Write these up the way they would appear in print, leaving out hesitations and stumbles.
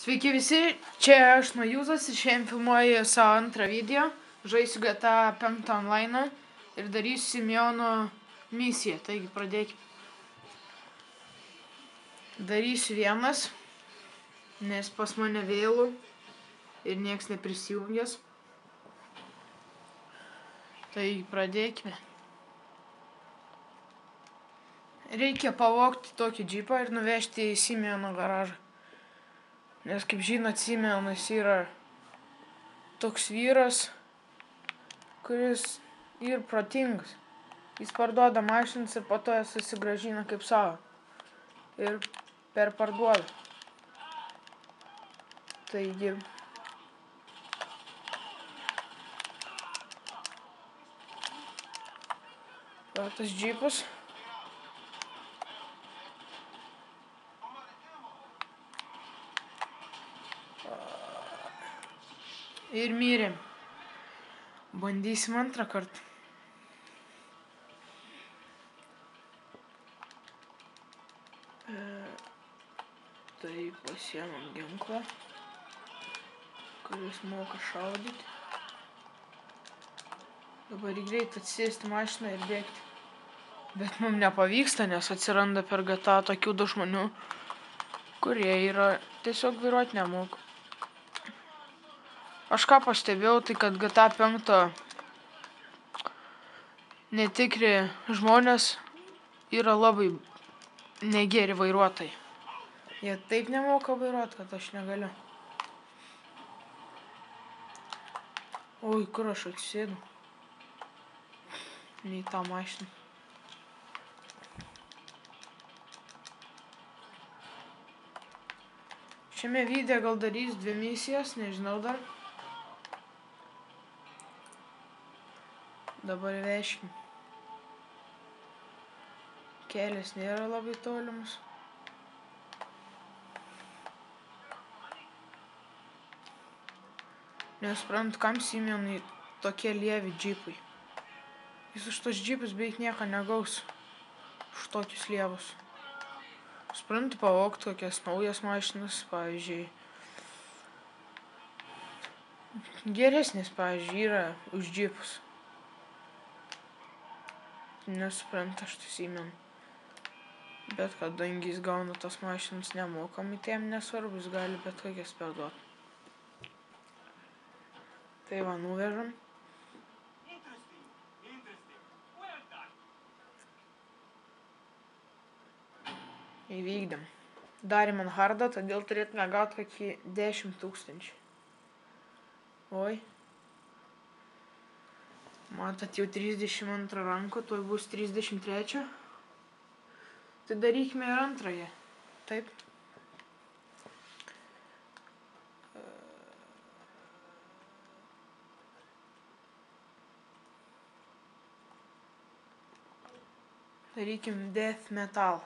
Sveiki visi, čia aš Najūzas ir šiandien filmuoju savo antrą video. Žaisiu GTA 5 online ir darysiu Simeono misiją, taigi pradėkime. Darysiu vienas, nes pas mane vėlu ir nieks neprisijungęs. Taigi pradėkime. Reikia pavogti tokį džipą ir nuvežti į Simeono garažą. Nes, kaip žinot, Simeonas yra toks vyras, kuris yra protingas. Jis parduoda mašinas ir po to jas susigrąžina kaip savo. Ir perparduoda. Taigi. Va tas džipas. Ir mirėm. Bandysim antrą kartą. Tai pasiemam ginklą, kuris moka šaudyti. Dabar greit atsisėsti mašiną ir bėgti. Bet mums nepavyksta, nes atsiranda per GTA tokių du žmonių, kurie yra tiesiog vairuoti nemoka. Aš ką pastebėjau, tai kad GTA 5 netikri žmonės yra labai negeri vairuotojai. Jie taip nemoka vairuoti, kad aš negaliu. Oi, kur aš atsisėdu? Ne į tą mašiną. Šiame video gal darys 2 misijas, nežinau dar. Dabar veškim. Kelias nėra labai tolimas. Nesuprantu, kam Simeonui tokie lievi džipai. Jis už tos džipus beveik nieko negaus. Už tokius lievus. Suprantu, pavogti kokias naujas mašinas, pavyzdžiui. Geresnis, pavyzdžiui, yra už džipus. Nesuprantu aš tai Simeon. Bet kadangi jis gauna tas mašinas nemokamai, tai jam nesvarbu, jis gali bet kokias perduoti. Tai va, nuvežam. Įvykdėm. Darėm ant hardą, todėl turėtume gauti kokį 10 000. Oi. Matot, jau 32 ranko, tuoj bus 33. Tai darykime ir antrąją. Taip. Darykim Death Metal.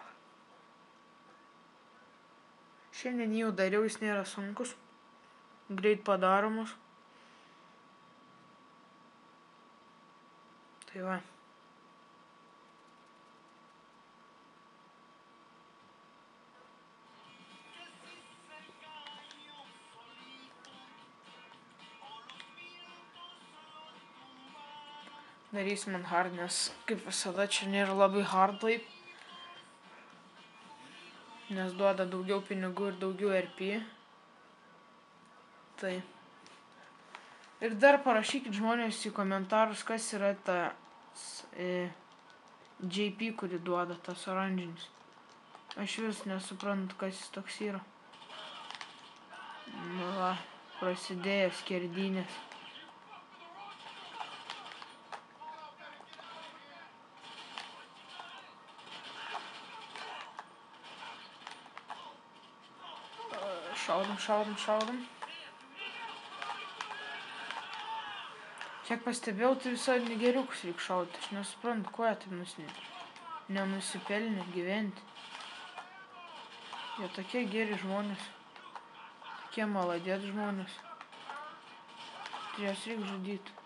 Šiandien jau dariau, jis nėra sunkus. Greit padaromas. Tai va. Darysim ant hard, nes kaip visada čia nėra labai hard taip. Nes duoda daugiau pinigų ir daugiau RP. Tai. Ir dar parašykit žmonės į komentarus, kas yra ta JP, kuri duoda tas oranžinis. Aš vis nesuprantu, kas jis toks yra. Nu va, prasidėjo skerdynės. Šaudom. Kiek pastebėjau, tai visai geriukus reikia šaudyti. Aš nesuprantu, kuo jie taip nenusipelnė gyventi. Jie tokie geri žmonės. Tokie maladėt žmonės. Tai jas reikia žudyti.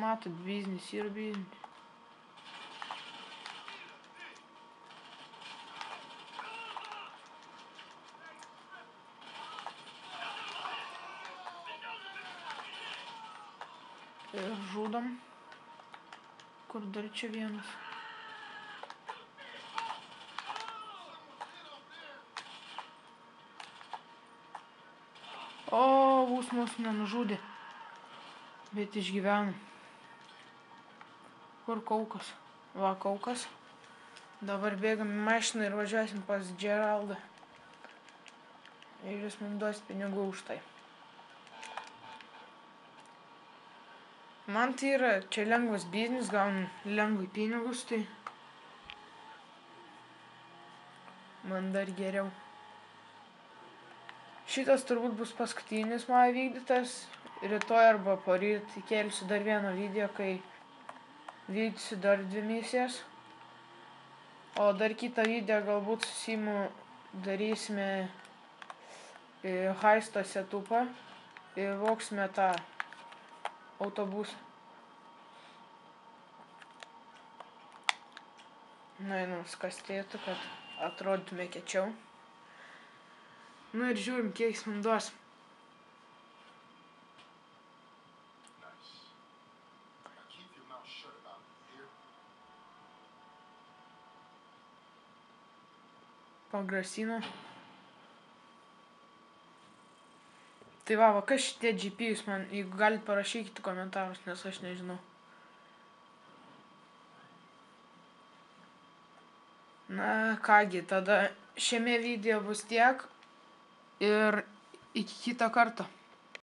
Matot, biznis yra biznis. Ir žudom. Kur dar čia vienas? O, vūs mus nenužudė. Bet išgyvenom. Kur kaukas? Va, kaukas. Dabar bėgam į mašiną ir važiuosim pas Geraldą. Ir jis mums duos pinigų už tai. Man tai yra čia lengvas biznis, gaunu lengvai pinigus, tai man dar geriau. Šitas turbūt bus paskutinis mano vykdytas. Rytoj arba poryt įkelsiu dar vieną video, kai vykdysiu dar 2 misijas. O dar kitą video galbūt su Simu darysime heisto setupą ir voksime tą autobusą. Einam skastėtų, kad atrodytume kiečiau. Nu ir žiūrim, kiek jis mums duos. Pagrasino. Tai va, kas šitie GPs man, jeigu galit parašykite komentarus, nes aš nežinau. Na kągi, tada šiame video bus tiek ir iki kito karto.